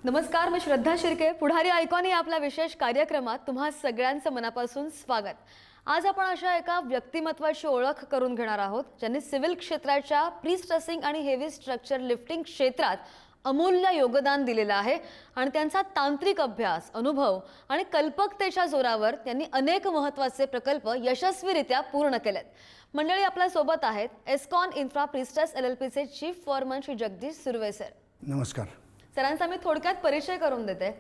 नमस्कार, मी श्रद्धा शिर्के. पुढारी आयकॉन या आपल्या विशेष कार्यक्रमात तुम्हा सगळ्यांचं मनापासून स्वागत. आज आपण अशा एका व्यक्तिमत्वाची ओळख करून घेणार आहोत ज्यांनी सिव्हिल क्षेत्राच्या प्री स्ट्रेसिंग आणि हेवी स्ट्रक्चर लिफ्टिंग क्षेत्रात अमूल्य योगदान दिलेलं आहे आणि त्यांचा तांत्रिक अभ्यास, अनुभव आणि कल्पकतेच्या जोरावर त्यांनी अनेक महत्त्वाचे प्रकल्प यशस्वीरित्या पूर्ण केलेत. मंडळी आपल्या सोबत आहेत एस्कॉन इन्फ्रा प्रीस्ट्रेस LLPचे chief foreman Shri Jagdish Surve sir. नमस्कार. सरांचा मी थोडक्यात परिचय करून देते.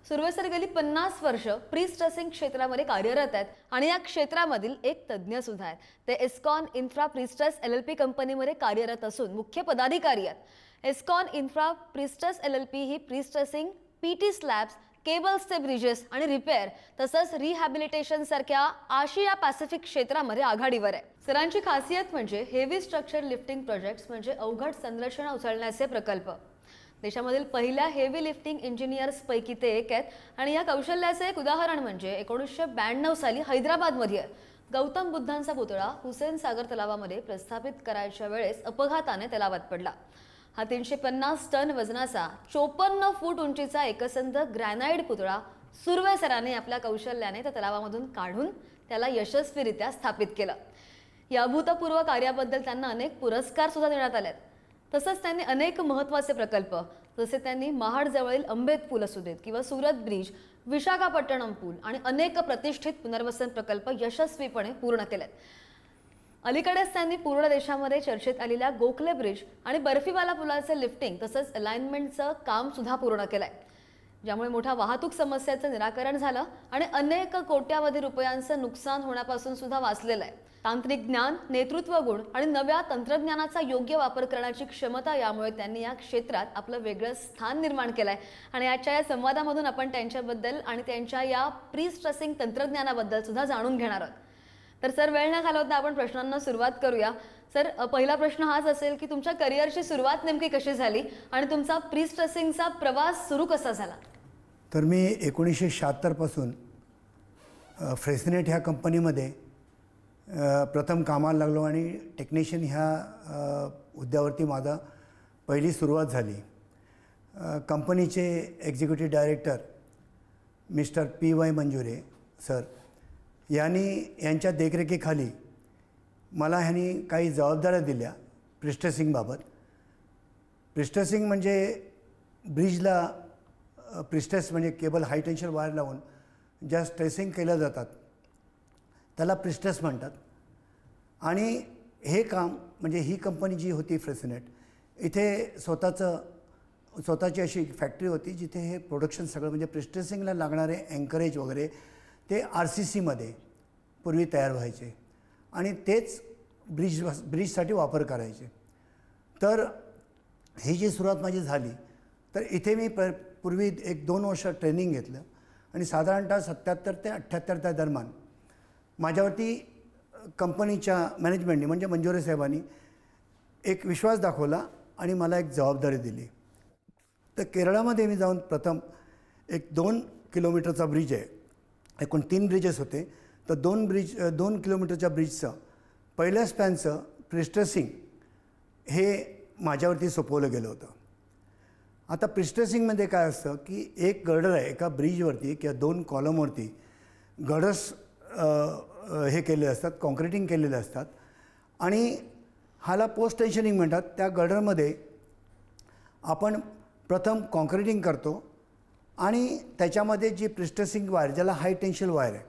सुर्वे सर गेली 50 वर्ष प्री स्ट्रेसिंग क्षेत्रामध्ये कार्यरत आहेत आणि या क्षेत्रामधील एक तज्ज्ञ सुद्धा आहेत. ते एस्कॉन इन्फ्रा प्रीस्ट्रेस LLP कंपनीमध्ये कार्यरत असून मुख्य पदाधिकारी आहेत. एस्कॉन इन्फ्रा प्रीस्ट्रेस LLP ही प्री स्ट्रेसिंग, PT स्लॅब्स, केबल्सचे ब्रिजेस आणि रिपेअर तसंच रिहॅबिलिटेशन सारख्या आशिया पॅसिफिक क्षेत्रामध्ये आघाडीवर आहे. सरांची खासियत म्हणजे हेवी स्ट्रक्चर लिफ्टिंग प्रोजेक्ट्स म्हणजे अवघड संरचना उचलण्याचे प्रकल्प. देशामधील पहिल्या हेवी लिफ्टिंग इंजिनियर्स पैकी ते एक आहेत आणि या कौशल्याचे एक उदाहरण म्हणजे 1992 साली हैदराबादमध्ये गौतम बुद्धांचा पुतळा हुसेन सागर तलावामध्ये प्रस्थापित करायच्या वेळेस अपघाताने तलावात पडला. हा 350 टन वजनाचा 54 फूट उंचीचा एकसंध ग्रॅनाइट पुतळा सुर्वे सरांनी आपल्या कौशल्याने त्या तलावामधून काढून त्याला यशस्वीरित्या स्थापित केलं. या अभूतपूर्व कार्याबद्दल त्यांना अनेक पुरस्कार सुद्धा देण्यात आले. तसंच त्यांनी अनेक महत्त्वाचे प्रकल्प जसे त्यांनी महाडजवळील अंबेद पूल असू देत किंवा सुरत ब्रिज, विशाखापट्टणम पूल आणि अनेक प्रतिष्ठित पुनर्वसन प्रकल्प यशस्वीपणे पूर्ण केलेत. अलीकडेच त्यांनी पूर्ण देशामध्ये चर्चेत आलेल्या गोखले ब्रिज आणि बर्फीवाला पुलाचे लिफ्टिंग तसंच अलाइनमेंटचं काम सुद्धा पूर्ण केलंय, ज्यामुळे मोठ्या वाहतूक समस्येचं निराकरण झालं आणि अनेक कोट्यावधी रुपयांचं नुकसान होण्यापासून सुद्धा वाचलेलं आहे. तांत्रिक ज्ञान, नेतृत्व गुण आणि नव्या तंत्रज्ञानाचा योग्य वापर करण्याची क्षमता यामुळे त्यांनी या क्षेत्रात आपलं वेगळं स्थान निर्माण केलंय आणि आजच्या या संवादामधून आपण त्यांच्याबद्दल आणि त्यांच्या या प्री स्ट्रेसिंग तंत्रज्ञानाबद्दल सुद्धा जाणून घेणार आहोत. तर सर, वेळ न घालवता आपण प्रश्नांना सुरुवात करूया. सर, पहिला प्रश्न हाच असेल की तुमच्या करिअरची सुरुवात नेमकी कशी झाली आणि तुमचा प्री स्ट्रेसिंगचा प्रवास सुरू कसा झाला? तर मी 1976 पासून फ्रेसनेट ह्या कंपनीमध्ये प्रथम कामाला लागलो आणि टेक्निशियन ह्या हुद्द्यावरती माझा पहिली सुरुवात झाली. कंपनीचे executive director mister PY Manjure sir यांच्या देखरेखीखाली मला ह्यांनी काही जबाबदाऱ्या दिल्या प्रिस्ट्रेसिंगबाबत. प्रिस्ट्रेसिंग म्हणजे ब्रिजला प्रिस्ट्रेस म्हणजे केबल हाय टेन्शन वायर लावून ज्या स्ट्रेसिंग केल्या जातात त्याला प्रिस्ट्रेस म्हणतात. आणि हे काम म्हणजे ही कंपनी जी होती फ्रेसनेट, इथे स्वतःची अशी फॅक्टरी होती जिथे हे प्रोडक्शन सगळं म्हणजे प्रिस्ट्रेसिंगला लागणारे अँकरेज वगैरे ते RCCमध्ये पूर्वी तयार व्हायचे आणि तेच ब्रिजसाठी वापर करायचे. तर ही जी सुरुवात माझी झाली तर इथे मी पूर्वी 1-2 वर्ष ट्रेनिंग घेतलं आणि साधारणतः 77 ते 78 त्या दरम्यान माझ्यावरती कंपनीच्या मॅनेजमेंटने म्हणजे मंजुरे साहेबांनी एक विश्वास दाखवला आणि मला एक जबाबदारी दिली. तर केरळामध्ये मी जाऊन प्रथम एक 2 किलोमीटरचा ब्रिज आहे, एकूण 3 ब्रिजेस होते, तर 2 किलोमीटरच्या ब्रिजचं पहिल्या स्पॅनचं प्रिस्ट्रेसिंग हे माझ्यावरती सोपवलं गेलं होतं. आता प्रिस्ट्रेसिंगमध्ये काय असतं की एक गर्डर आहे एका ब्रिजवरती किंवा 2 कॉलमवरती गर्डर्स हे केलेले असतात, कॉन्क्रिटिंग केलेले असतात आणि ह्याला पोस्ट टेन्शनिंग म्हणतात. त्या गर्डरमध्ये आपण प्रथम कॉन्क्रिटिंग करतो आणि त्याच्यामध्ये जी प्रिस्ट्रेसिंग वायर ज्याला हाय टेन्शन वायर आहे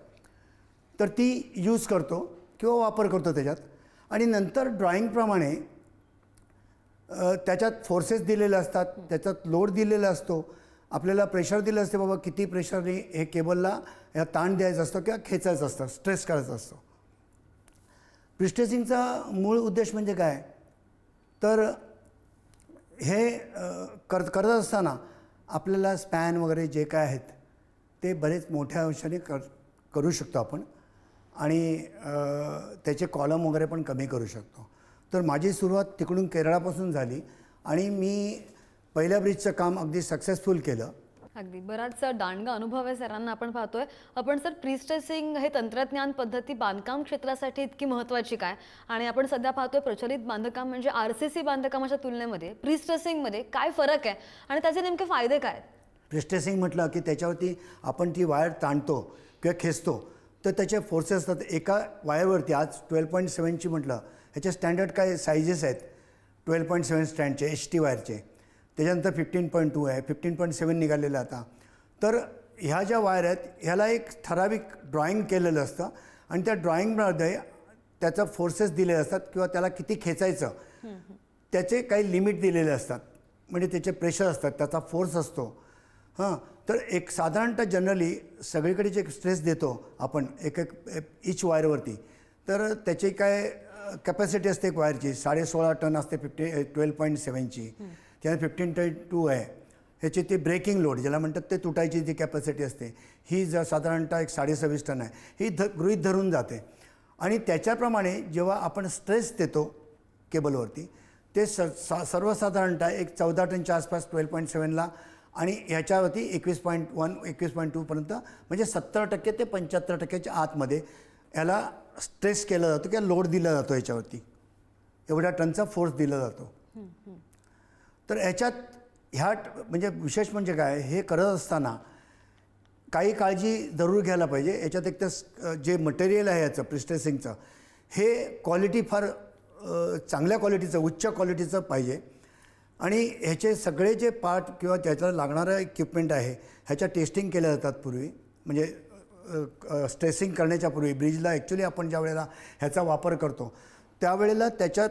तर ती यूज करतो किंवा वापर करतो त्याच्यात. आणि नंतर ड्रॉईंगप्रमाणे त्याच्यात फोर्सेस दिलेले असतात, त्याच्यात लोड दिलेला असतो, आपल्याला प्रेशर दिलं असते, बाबा किती प्रेशरने हे केबलला या ताण द्यायचा असतो किंवा खेचायचं असतं, स्ट्रेस करायचा असतो. प्रिस्ट्रेसिंगचा मूळ उद्देश म्हणजे काय तर हे करत असताना आपल्याला स्पॅन वगैरे जे काय आहेत ते बरेच मोठ्या अंशाने करू शकतो आपण आणि त्याचे कॉलम वगैरे पण कमी करू शकतो. तर माझी सुरुवात तिकडून केरळापासून झाली आणि मी पहिल्या ब्रिजचं काम अगदी सक्सेसफुल केलं. अगदी बराच दांडगा अनुभव आहे सरांना आपण पाहतोय. आपण सर, प्री स्ट्रेसिंग हे तंत्रज्ञान पद्धती बांधकाम क्षेत्रासाठी इतकी महत्त्वाची काय आणि आपण सध्या पाहतोय प्रचलित बांधकाम म्हणजे RCC बांधकामाच्या तुलनेमध्ये प्री स्ट्रेसिंगमध्ये काय फरक आहे आणि त्याचे नेमके फायदे काय आहेत? प्रिस्ट्रेसिंग म्हटलं की त्याच्यावरती आपण ती वायर ताणतो किंवा खेचतो, तर त्याचे फोर्सेस असतात एका वायरवरती. आज 12.7ची म्हटलं, ह्याचे स्टँडर्ड काय सायझेस आहेत 12.7 स्टँडचे HT वायरचे, त्याच्यानंतर 15.2 आहे, 15.7 निघालेलं आता. तर ह्या ज्या वायर आहेत ह्याला एक ठराविक ड्रॉईंग केलेलं असतं आणि त्या ड्रॉईंगमध्ये त्याचं फोर्सेस दिलेले असतात किंवा त्याला किती खेचायचं त्याचे काही लिमिट दिलेले असतात. म्हणजे त्याचे प्रेशर असतात, त्याचा फोर्स असतो. हां, तर एक साधारणतः जनरली सगळीकडे जे स्ट्रेस देतो आपण एक इच वायरवरती, तर त्याची काय कॅपॅसिटी असते एक वायरची 16.5 टन असते 12.7ची, त्याने 15.2 आहे. ह्याची ती ब्रेकिंग लोड ज्याला म्हणतात ते तुटायची जी कॅपॅसिटी असते ही साधारणतः एक 26.5 टन आहे. ही गृहीत धरून जाते आणि त्याच्याप्रमाणे जेव्हा आपण स्ट्रेस देतो केबलवरती ते सर्वसाधारणतः एक 14 टनच्या आसपास 12.7ला आणि ह्याच्यावरती 21.1 21.2पर्यंत म्हणजे 70% ते 75%च्या आतमध्ये याला स्ट्रेस केला जातो किंवा लोड दिला जातो याच्यावरती, एवढ्या टनचा फोर्स दिला जातो. तर ह्याच्यात म्हणजे विशेष म्हणजे काय, हे करत असताना काही काळजी जरूर घ्यायला पाहिजे. याच्यात एक तर जे मटेरियल आहे याचं प्रिस्ट्रेसिंगचं हे क्वालिटी फार चांगल्या क्वालिटीचं उच्च क्वालिटीचं पाहिजे आणि ह्याचे सगळे जे पार्ट किंवा त्याच्याला लागणारं इक्विपमेंट आहे ह्याच्या टेस्टिंग केल्या जातात पूर्वी. म्हणजे स्ट्रेसिंग करण्याच्या पूर्वी ब्रिजला ॲक्च्युली आपण ज्या वेळेला ह्याचा वापर करतो त्यावेळेला त्याच्यात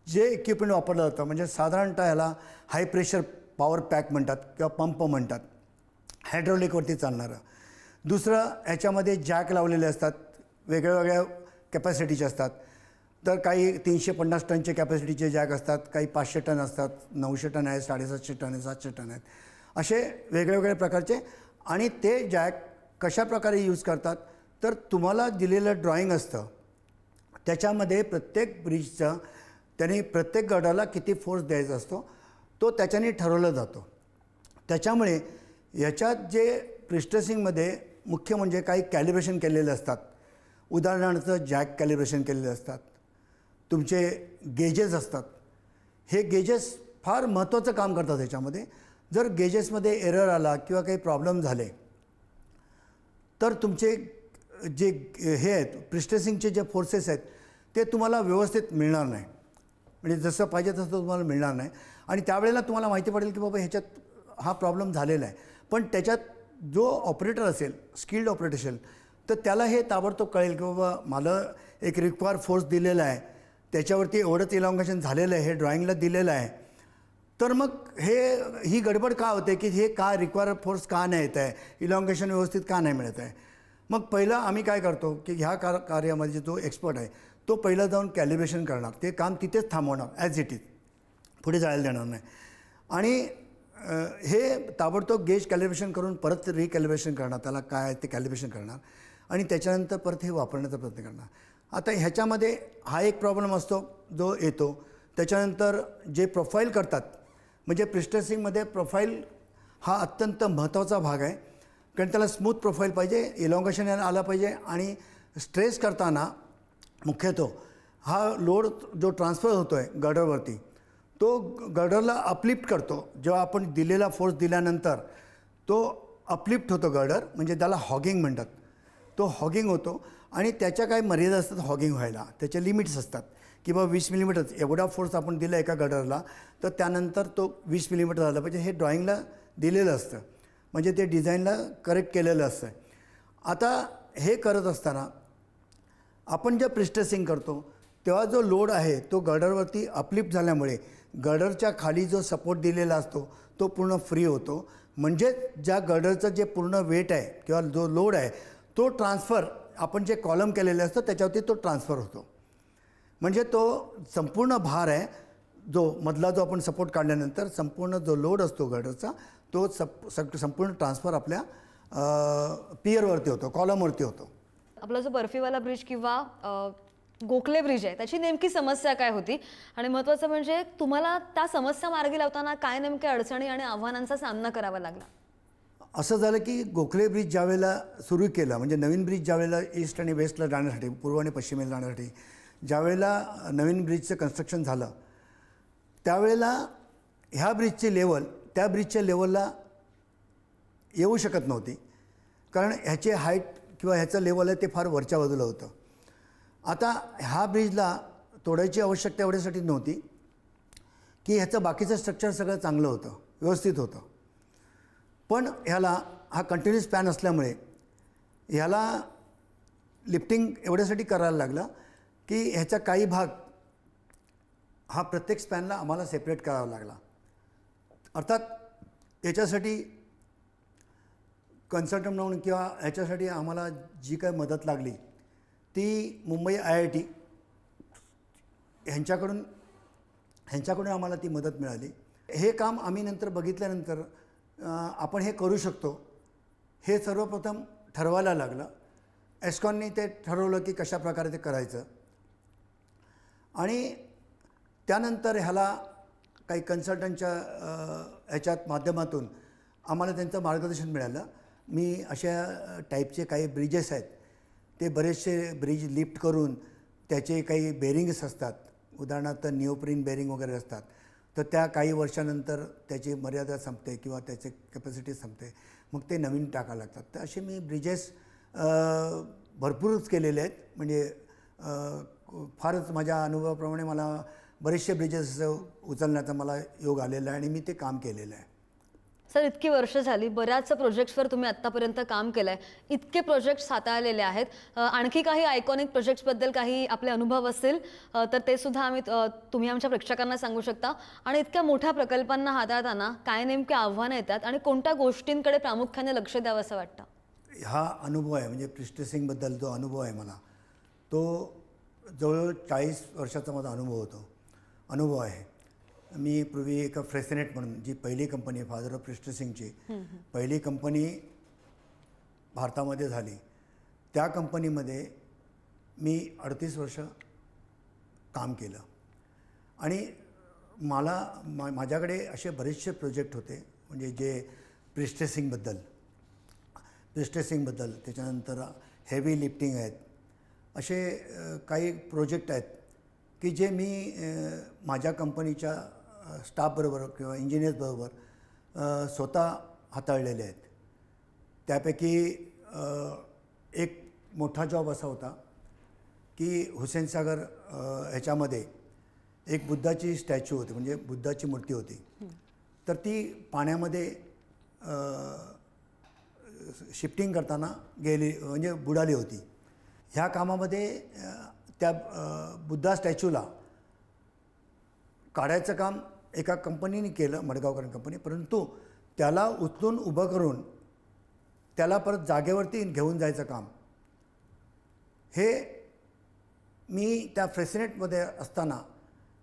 जे इक्विपमेंट वापरलं जातं म्हणजे साधारणतः ह्याला हाय प्रेशर पॉवर पॅक म्हणतात किंवा पंप म्हणतात, हायड्रॉलिकवरती चालणारं. दुसरं ह्याच्यामध्ये जॅक लावलेले असतात, वेगळ्या वेगळ्या कॅपॅसिटीचे असतात. तर काही 350 टनचे कॅपॅसिटीचे जॅक असतात, काही 500 टन असतात, 900 टन आहे, 750 टन आहे, 700 टन आहेत, असे वेगळे वेगळे प्रकारचे. आणि ते जॅक कशा प्रकारे यूज करतात तर तुम्हाला दिलेलं ड्रॉईंग असतं त्याच्यामध्ये प्रत्येक ब्रिजचं त्याने प्रत्येक गडाला किती फोर्स द्यायचा असतो तो त्याच्याने ठरवला जातो. त्याच्यामुळे याच्यात जे प्रिस्ट्रेसिंगमध्ये मुख्य म्हणजे काही कॅलिब्रेशन केलेले असतात. उदाहरणार्थ जॅक कॅलिब्रेशन केलेले असतात, तुमचे गेजेस असतात. हे गेजेस फार महत्त्वाचं काम करतात ह्याच्यामध्ये. जर गेजेसमध्ये एरर आला किंवा काही प्रॉब्लेम झाले तर तुमचे जे हे आहेत प्रिस्ट्रेसिंगचे जे फोर्सेस आहेत ते तुम्हाला व्यवस्थित मिळणार नाही, म्हणजे जसं पाहिजे तसं तुम्हाला मिळणार नाही. आणि त्यावेळेला तुम्हाला माहिती पडेल की बाबा ह्याच्यात हा प्रॉब्लेम झालेला आहे. पण त्याच्यात जो ऑपरेटर असेल, स्किल्ड ऑपरेटर असेल, तर त्याला हे ताबडतोब कळेल की बाबा मला एक रिक्वायर फोर्स दिलेला आहे, त्याच्यावरती एवढंच इलॉंगेशन झालेलं आहे, हे ड्रॉईंगला दिलेलं आहे. तर मग ही गडबड का होते की हे का रिक्वायर फोर्स का नाही येत आहे, इलॉंगेशन व्यवस्थित का नाही मिळत आहे. मग पहिलं आम्ही काय करतो की ह्या कार्यामध्ये जो एक्सपर्ट आहे तो पहिला जाऊन कॅलिब्रेशन करणार, ते काम तिथेच थांबवणार ॲज इट इज, पुढे जायला देणार नाही. आणि हे ताबडतोब गेज कॅलिब्रेशन करून परत रिकॅलिब्रेशन करणार, त्याला काय आहे ते कॅलिब्रेशन करणार आणि त्याच्यानंतर परत हे वापरण्याचा प्रयत्न करणार. आता ह्याच्यामध्ये हा एक प्रॉब्लेम असतो जो येतो. त्याच्यानंतर जे प्रोफाईल करतात, म्हणजे प्रिस्ट्रेसिंगमध्ये प्रोफाईल हा अत्यंत महत्त्वाचा भाग आहे, कारण त्याला स्मूथ प्रोफाईल पाहिजे, इलॉंगेशन आला पाहिजे. आणि स्ट्रेस करताना मुख्यतः हा लोड जो ट्रान्सफर होतो आहे गर्डरवरती तो गर्डरला अपलिफ्ट करतो. जेव्हा आपण दिलेला फोर्स दिल्यानंतर तो अपलिफ्ट होतो गर्डर, म्हणजे त्याला हॉगिंग म्हणतात. तो हॉगिंग होतो आणि त्याच्या काही मर्यादा असतात हॉगिंग व्हायला, त्याचे लिमिट्स असतात की बाबा 20 मिलीमीटर एवढा फोर्स आपण दिला एका गर्डरला तर त्यानंतर तो 20 मिलीमीटर झाला पाहिजे. हे ड्रॉईंगला दिलेलं असतं, म्हणजे ते डिझाईनला करेक्ट केलेलं असतं. आता हे करत असताना आपण जे प्रिस्ट्रेसिंग करतो तेव्हा जो लोड आहे तो गर्डरवरती अपलिफ्ट झाल्यामुळे गर्डरच्या खाली जो सपोर्ट दिलेला असतो तो पूर्ण फ्री होतो. म्हणजे ज्या गर्डरचं जे पूर्ण वेट आहे किंवा जो लोड आहे तो ट्रान्सफर आपण जे कॉलम केलेले असतं त्याच्यावरती तो ट्रान्सफर होतो. म्हणजे तो संपूर्ण भार आहे जो मधला जो आपण सपोर्ट काढल्यानंतर संपूर्ण जो लोड असतो गर्डरचा तो संपूर्ण ट्रान्सफर आपल्या पियरवरती होतो, कॉलमवरती होतो. आपला जो बर्फीवाला ब्रिज किंवा गोखले ब्रिज आहे त्याची नेमकी समस्या काय होती आणि महत्त्वाचं म्हणजे तुम्हाला त्या समस्या मार्गी लावताना काय नेमक्या अडचणी आणि आव्हानांचा सामना करावा लागला. असं झालं की गोखले ब्रिज ज्यावेळेला सुरू केला, म्हणजे नवीन ब्रिज ज्यावेळेला ईस्ट आणि वेस्टला जाण्यासाठी, पूर्व आणि पश्चिमेला जाण्यासाठी ज्यावेळेला नवीन ब्रिजचं कन्स्ट्रक्शन झालं त्यावेळेला ह्या ब्रिजची लेवल त्या ब्रिजच्या लेवलला येऊ शकत नव्हती, कारण ह्याची हाईट किंवा ह्याचं लेवल आहे ते फार वरच्या बाजूला होतं. आता ह्या ब्रिजला तोडायची आवश्यकता एवढ्यासाठी नव्हती की ह्याचं बाकीचं स्ट्रक्चर सगळं चांगलं होतं, व्यवस्थित होतं. पण ह्याला हा कंटिन्युअस स्पॅन असल्यामुळे ह्याला लिफ्टिंग एवढ्यासाठी करायला लागलं की ह्याचा काही भाग हा प्रत्येक स्पॅनला आम्हाला सेपरेट करावा लागला. अर्थात याच्यासाठी कन्सल्टंट म्हणून किंवा ह्याच्यासाठी आम्हाला जी काय मदत लागली ती मुंबई IIT ह्यांच्याकडून आम्हाला ती मदत मिळाली. हे काम आम्ही नंतर बघितल्यानंतर आपण हे करू शकतो हे सर्वप्रथम ठरवायला लागलं. एस्कॉननी ते ठरवलं की कशा प्रकारे ते करायचं, आणि त्यानंतर ह्याला काही कन्सल्टंटच्या ह्याच्यात माध्यमातून आम्हाला त्यांचं मार्गदर्शन मिळालं. मी अशा टाईपचे काही ब्रिजेस आहेत ते बरेचसे ब्रिज लिफ्ट करून त्याचे काही बेरिंग्स असतात, उदाहरणार्थ निओप्रीन बेरिंग वगैरे असतात, तर त्या काही वर्षानंतर त्याची मर्यादा संपते किंवा त्याचे कॅपॅसिटी संपते, मग ते नवीन टाकावं लागतात. तर असे मी ब्रिजेस भरपूरच केलेले आहेत. म्हणजे फारच माझ्या अनुभवाप्रमाणे मला बरेचसे ब्रिजेस उचलण्याचा मला योग आलेला आहे आणि मी ते काम केलेलं आहे. सर, इतकी वर्ष झाली, बऱ्याच प्रोजेक्ट्सवर तुम्ही आत्तापर्यंत काम केलं आहे, इतके प्रोजेक्ट्स हाताळलेले आहेत. आणखी काही आयकॉनिक प्रोजेक्ट्सबद्दल काही आपले अनुभव असतील तर ते सुद्धा तुम्ही आमच्या प्रेक्षकांना सांगू शकता. आणि इतक्या मोठ्या प्रकल्पांना हाताळताना काय नेमके आव्हानं येतात आणि कोणत्या गोष्टींकडे प्रामुख्याने लक्ष द्यावं असं वाटतं? हा अनुभव आहे, म्हणजे प्रिस्ट्रेसिंगबद्दल जो अनुभव आहे मला, तो जवळजवळ 40 वर्षाचा माझा अनुभव आहे. मी पूर्वी एका फ्रेसनेट म्हणून जी पहिली कंपनी, फादर ऑफ प्रिस्ट्रेसिंगची पहिली कंपनी भारतामध्ये झाली, त्या कंपनीमध्ये मी 38 वर्ष काम केलं. आणि माझ्याकडे असे बरेचसे प्रोजेक्ट होते, म्हणजे जे प्रिस्ट्रेसिंगबद्दल, त्याच्यानंतर हेवी लिफ्टिंग आहेत, असे काही प्रोजेक्ट आहेत की जे मी माझ्या कंपनीच्या स्टाफबरोबर किंवा इंजिनियर्सबरोबर स्वतः हाताळलेले आहेत. त्यापैकी एक मोठा जॉब असा होता की हुसेनसागर ह्याच्यामध्ये एक बुद्धाची स्टॅच्यू होती, म्हणजे बुद्धाची मूर्ती होती, तर ती पाण्यामध्ये शिफ्टिंग करताना म्हणजे बुडाली होती. ह्या कामामध्ये त्या बुद्धा स्टॅच्यूला काढायचं काम एका कंपनीने केलं, मडगावकर कंपनी, परंतु त्याला उचलून उभं करून त्याला परत जागेवरती घेऊन जायचं काम हे मी त्या फ्रेसनेटमध्ये असताना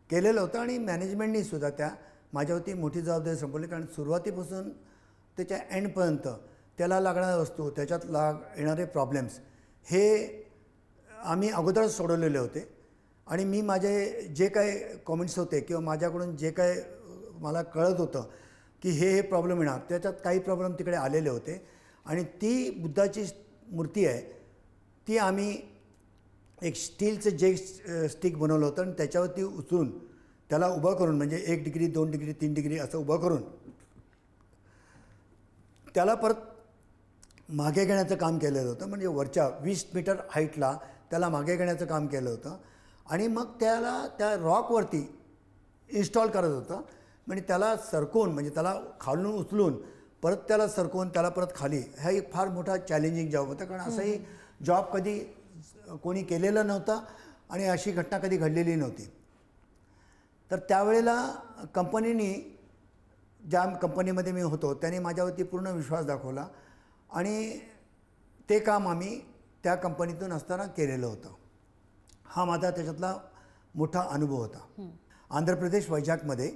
केलेलं होतं. आणि मॅनेजमेंटनी सुद्धा त्या माझ्यावरती मोठी जबाबदारी संपवली, कारण सुरुवातीपासून त्याच्या एंडपर्यंत त्याला लागणाऱ्या वस्तू, त्याच्यात येणारे प्रॉब्लेम्स हे आम्ही अगोदरच सोडवलेले होते. आणि मी माझे जे काय कॉमेंट्स होते किंवा माझ्याकडून जे काय मला कळत होतं की हे प्रॉब्लेम येणार, त्याच्यात काही प्रॉब्लेम तिकडे आलेले होते. आणि ती बुद्धाची मूर्ती आहे, ती आम्ही एक स्टीलचं जे स्टिक बनवलं होतं आणि त्याच्यावरती उचलून त्याला उभं करून, म्हणजे 1 डिग्री 2 डिग्री 3 डिग्री असं उभं करून त्याला परत मागे घेण्याचं काम केलेलं होतं. म्हणजे वरच्या 20 मीटर हाईटला त्याला मागे घेण्याचं काम केलं होतं. आणि मग त्याला त्या रॉकवरती इन्स्टॉल करत होतं. म्हणजे त्याला सरकवून, म्हणजे त्याला खालून उचलून परत त्याला सरकवून त्याला परत खाली, हा एक फार मोठा चॅलेंजिंग जॉब होता, कारण असाही जॉब कधी कोणी केलेला नव्हता आणि अशी घटना कधी घडलेली नव्हती. तर त्यावेळेला कंपनीने, ज्या कंपनीमध्ये मी होतो त्याने माझ्यावरती पूर्ण विश्वास दाखवला आणि ते काम आम्ही त्या कंपनीतून असताना केलेलं होतं. हा माझा त्याच्यातला मोठा अनुभव होता. आंध्र प्रदेश वैजागमध्ये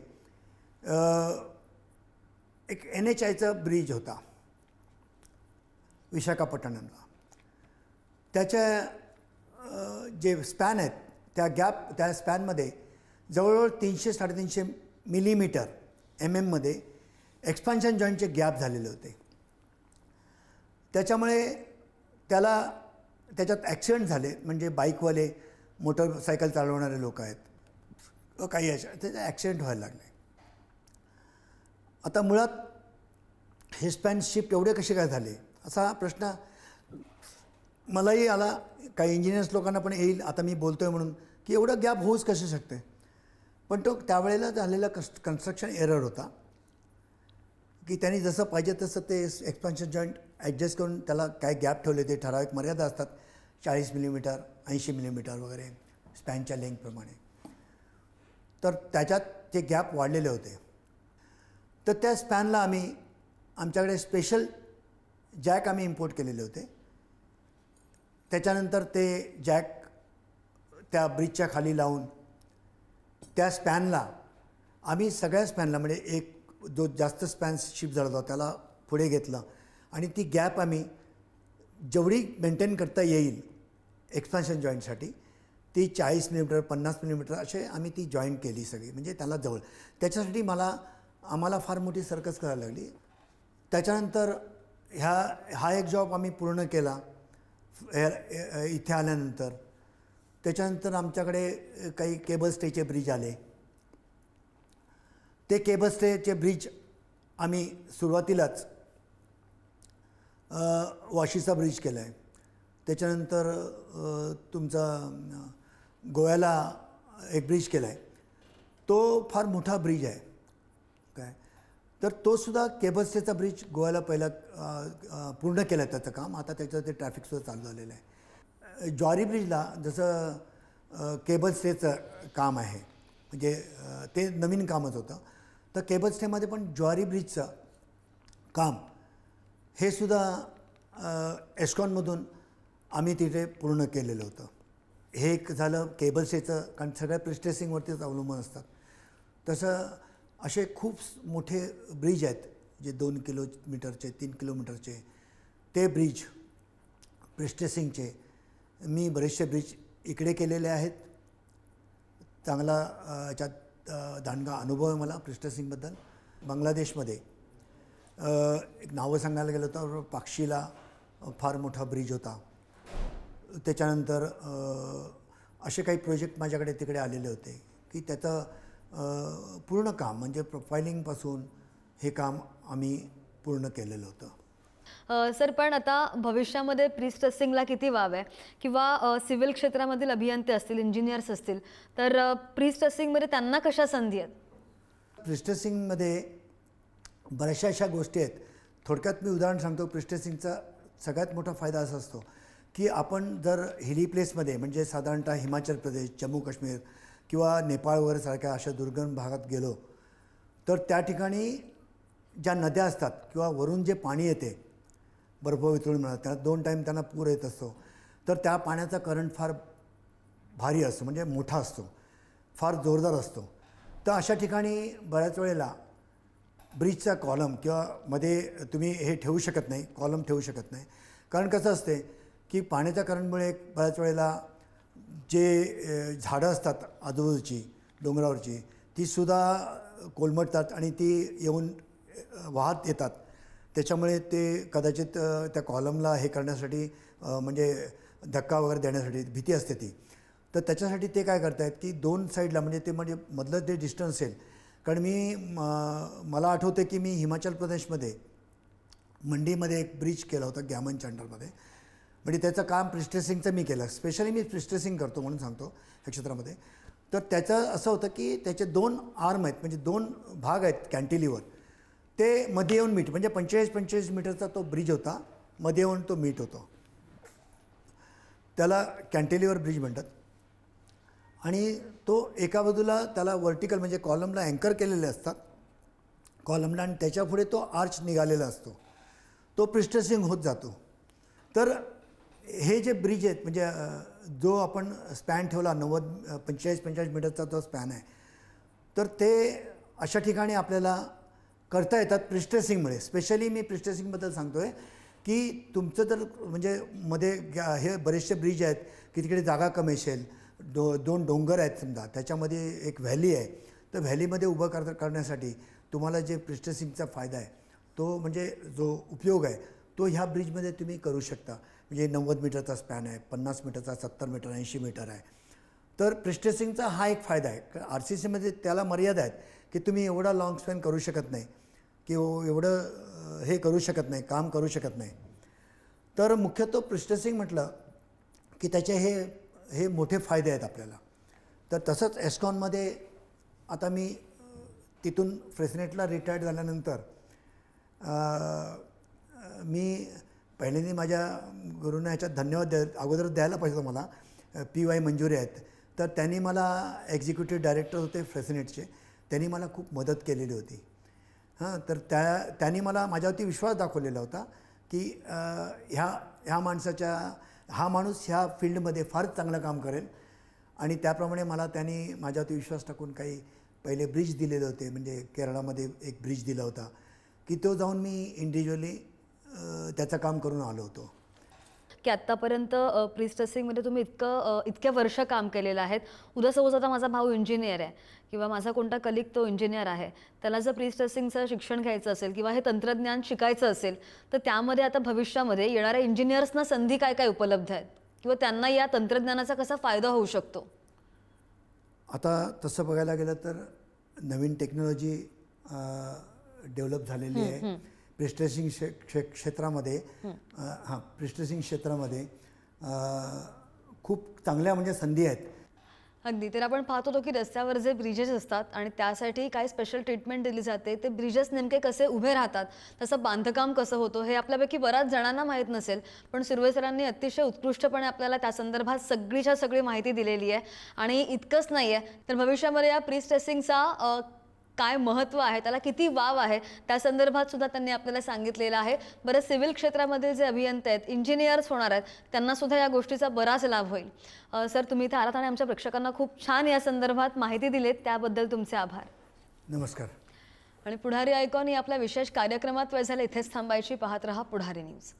एक NHIचा ब्रिज होता विशाखापट्टणमला. त्याच्या जे स्पॅन आहेत त्या स्पॅनमध्ये जवळजवळ 300-350 मिलीमीटर मध्ये एक्सपान्शन जॉईंटचे गॅप झालेले होते. त्याच्यामुळे त्याच्यात ॲक्सिडेंट झाले, म्हणजे बाईकवाले, मोटरसायकल चालवणारे लोक आहेत, काही त्याचे ॲक्सिडेंट व्हायला लागले. आता मुळात हे स्पॅन शिफ्ट एवढे कसे काय झाले असा प्रश्न मलाही आला, काही इंजिनियर्स लोकांना पण येईल आता मी बोलतो आहे म्हणून, की एवढं गॅप होऊच कसे शकते. पण तो त्यावेळेला झालेला कन्स्ट्रक्शन एरर होता की त्यांनी जसं पाहिजे तसं ते एक्सपान्शन जॉईंट ॲडजस्ट करून त्याला काय गॅप ठेवले, ते ठराविक मर्यादा असतात 40 मिलीमीटर 80 मिलीमीटर वगैरे स्पॅनच्या लेंथप्रमाणे. तर त्याच्यात ते गॅप वाढलेले होते. तर त्या स्पॅनला आमच्याकडे स्पेशल जॅक आम्ही इम्पोर्ट केलेले होते. त्याच्यानंतर ते जॅक त्या ब्रिजच्या खाली लावून त्या स्पॅनला आम्ही सगळ्या स्पॅनला म्हणजे एक जो जास्त स्पॅन शिफ्ट झाला होता त्याला पुढे घेतलं आणि ती गॅप आम्ही जेवढी मेंटेन करता येईल एक्सपान्शन जॉईंटसाठी ती 40 मिलीमीटर 50 मिलीमीटर असे आम्ही ती जॉईंट केली सगळी, म्हणजे त्याला जवळ. त्याच्यासाठी आम्हाला फार मोठी सर्कस करायला लागली. त्याच्यानंतर हा एक जॉब आम्ही पूर्ण केला इथे आल्यानंतर. त्याच्यानंतर आमच्याकडे काही केबल स्टेचे ब्रिज आले. ते केबल स्टेचे ब्रिज आम्ही सुरुवातीलाच वाशीचा ब्रिज केला आहे. त्याच्यानंतर तुमचा गोव्याला एक ब्रिज केला आहे, तो फार मोठा ब्रिज आहे काय. तर तोसुद्धा केबल स्टेचा ब्रिज गोव्याला पहिला पूर्ण केलं आहे त्याचं काम. आता त्याचं ते ट्रॅफिकसुद्धा चालू झालेलं आहे. ज्वारी ब्रिजला जसं केबल स्टेचं काम आहे, म्हणजे ते नवीन कामच होतं. तर केबल स्टेमध्ये पण ज्वारी ब्रिजचं काम हे सुद्धा एस्कॉनमधून आम्ही तिथे पूर्ण केलेलं होतं. हे एक झालं केबल स्टेचं, कारण सगळ्या प्रिस्टेसिंगवरतीच अवलंबून असतात. तसं असे खूप मोठे ब्रिज आहेत जे 2 किलोमीटरचे 3 किलोमीटरचे ते ब्रिज प्रिस्टेसिंगचे. मी बरेचसे ब्रिज इकडे केलेले आहेत. चांगला याच्यात दांडगा अनुभव आहे मला प्रिस्टेसिंगबद्दल. बांगलादेशमध्ये एक नावं सांगायला गेलं तर पाक्षीला फार मोठा ब्रिज होता. त्याच्यानंतर असे काही प्रोजेक्ट माझ्याकडे तिकडे आलेले होते की त्याचं पूर्ण काम म्हणजे प्रोफायलिंगपासून हे काम आम्ही पूर्ण केलेलं होतं. सर, पण आता भविष्यामध्ये प्रीस्ट्रेसिंगला किती वाव आहे, किंवा सिव्हिल क्षेत्रामधील अभियंते असतील, इंजिनियर्स असतील, तर प्रीस्ट्रेसिंगमध्ये त्यांना कशा संधी आहेत? प्रिस्टेसिंगमध्ये बऱ्याचशा अशा गोष्टी आहेत. थोडक्यात मी उदाहरण सांगतो. प्रिस्टेसिंगचा सगळ्यात मोठा फायदा असा असतो की आपण जर हिली प्लेसमध्ये म्हणजे साधारणतः हिमाचल प्रदेश, जम्मू काश्मीर किंवा नेपाळ वगैरे सारख्या अशा दुर्गम भागात गेलो तर त्या ठिकाणी ज्या नद्या असतात किंवा वरून जे पाणी येते बर्फ वितळून मिळतात, त्यात 2 टाईम त्यांना पूर येत असतो. तर त्या पाण्याचा करंट फार भारी असतो, म्हणजे मोठा असतो, फार जोरदार असतो. तर अशा ठिकाणी बऱ्याच वेळेला ब्रिजचा कॉलम किंवा मध्ये तुम्ही हे ठेवू शकत नाही, कॉलम ठेवू शकत नाही. कारण कसं असते की पाण्याच्या करंटमुळे बऱ्याच वेळेला जे झाडं असतात आजूबाजूची डोंगरावरची तीसुद्धा कोलमडतात आणि ती येऊन वाहत येतात. त्याच्यामुळे ते कदाचित त्या कॉलमला हे करण्यासाठी म्हणजे धक्का वगैरे देण्यासाठी भीती असते ती. तर त्याच्यासाठी ते काय करतायत की 2 साईडला म्हणजे ते म्हणजे मधलं जे डिस्टन्स असेल. कारण मला आठवतं की मी हिमाचल प्रदेशमध्ये मंडीमध्ये एक ब्रिज केला होता ग्यामन चंडरमध्ये. म्हणजे त्याचं काम प्रिस्ट्रेसिंगचं मी केलं. स्पेशली मी प्रिस्ट्रेसिंग करतो म्हणून सांगतो या क्षेत्रामध्ये. तर त्याचं असं होतं की त्याचे 2 आर्म आहेत, म्हणजे 2 भाग आहेत कॅन्टिलिव्हर. ते मध्ये येऊन मीट म्हणजे 45 मीटरचा तो ब्रिज होता, मध्ये येऊन तो मीट होतो. त्याला कॅन्टिलिव्हर ब्रिज म्हणतात. आणि तो एका बाजूला त्याला वर्टिकल म्हणजे कॉलमला अँकर केलेले असतात कॉलमला, आणि त्याच्यापुढे तो आर्च निघालेला असतो, तो प्रिस्ट्रेसिंग होत जातो. तर हे जे ब्रिज आहेत म्हणजे जो आपण स्पॅन ठेवला 45 मीटरचा तो स्पॅन आहे, तर ते अशा ठिकाणी आपल्याला करता येतात प्रिस्ट्रेसिंगमुळे. स्पेशली मी प्रिस्ट्रेसिंगबद्दल सांगतो आहे की तुमचं जर म्हणजे मध्ये हे बरेचसे ब्रिज आहेत की तिकडे जागा कमी असेल, 2 डोंगर आहेत समजा, त्याच्यामध्ये एक व्हॅली आहे. तर व्हॅलीमध्ये उभं करण्यासाठी तुम्हाला जे प्रिस्ट्रेसिंगचा फायदा आहे तो म्हणजे जो उपयोग आहे तो ह्या ब्रिजमध्ये तुम्ही करू शकता. म्हणजे 90 मीटरचा स्पॅन आहे, 50 मीटरचा, 70 मीटर, 80 मीटर आहे. तर प्रिस्ट्रेसिंगचा हा एक फायदा आहे. RCCमध्ये त्याला मर्यादा आहेत की तुम्ही एवढा लाँग स्पॅन करू शकत नाही की एवढं हे करू शकत नाही, काम करू शकत नाही. तर मुख्यतः प्रिस्ट्रेसिंग म्हटलं की त्याचे हे मोठे फायदे आहेत आपल्याला. तर तसंच एस्कॉनमध्ये आता मी तिथून फ्रेसनेटला रिटायर्ड झाल्यानंतर मी पहिल्यांदा माझ्या गुरूंना ह्याच्यात धन्यवाद अगोदर द्यायला पाहिजे होतं मला. PY मंजुरे आहेत, तर त्यांनी मला एक्झिक्युटिव्ह डायरेक्टर होते फ्रेसनेटचे, त्यांनी मला खूप मदत केलेली होती. तर त्यांनी मला माझ्यावरती विश्वास दाखवलेला होता की ह्या हा माणूस ह्या फील्डमध्ये फारच चांगलं काम करेल. आणि त्याप्रमाणे मला त्यांनी माझ्यावरती विश्वास टाकून काही पहिले ब्रिज दिलेले होते. म्हणजे केरळामध्ये एक ब्रिज दिला होता की तो जाऊन मी इंडिव्हिज्युअली त्याचं काम करून आलो होतो. की आत्तापर्यंत प्रिस्ट्रेसिंगमध्ये तुम्ही इतक्या वर्ष काम केलेलं आहेत. उद्या सपोज आता माझा भाऊ इंजिनियर आहे किंवा माझा कोणता कलिग तो इंजिनियर आहे, त्याला जर प्रिस्ट्रेसिंगचं शिक्षण घ्यायचं असेल किंवा हे तंत्रज्ञान शिकायचं असेल, तर त्यामध्ये आता भविष्यामध्ये येणाऱ्या इंजिनियर्सना संधी काय काय उपलब्ध आहेत किंवा त्यांना या तंत्रज्ञानाचा कसा फायदा होऊ शकतो? आता तसं बघायला गेलं तर नवीन टेक्नॉलॉजी डेव्हलप झालेली आहे. प्रिस्ट्रेसिंग क्षेत्रामध्ये प्रिस्ट्रेसिंग क्षेत्रामध्ये खूप चांगल्या म्हणजे संधी आहेत. अगदी. तर आपण पाहत होतो की रस्त्यावर जे ब्रिजेस असतात आणि त्यासाठी काय स्पेशल ट्रीटमेंट दिली जाते, ते ब्रिजेस नेमके कसे उभे राहतात, तसं बांधकाम कसं होतं हे आपल्यापैकी बऱ्याच जणांना माहीत नसेल. पण सुर्वे सरांनी अतिशय उत्कृष्टपणे आपल्याला त्या संदर्भात सगळीच्या सगळी माहिती दिलेली आहे. आणि इतकंच नाही आहे, तर भविष्यामध्ये या प्रिस्ट्रेसिंगचा काय महत्त्व आहे, त्याला किती वाव आहे, त्या संदर्भात सुद्धा त्यांनी आपल्याला सांगितलेलं आहे. बरं, सिव्हिल क्षेत्रामधील जे अभियंते आहेत, इंजिनियर्स होणार आहेत, त्यांना सुद्धा या गोष्टीचा बराच लाभ होईल. सर, तुम्ही इथे आलात आणि आमच्या प्रेक्षकांना खूप छान या संदर्भात माहिती दिलीत, त्याबद्दल तुमचे आभार. नमस्कार. आणि पुढारी आयकॉन या आपल्या विशेष कार्यक्रमात वेळ झाला इथेच थांबायची. पाहत रहा पुढारी न्यूज.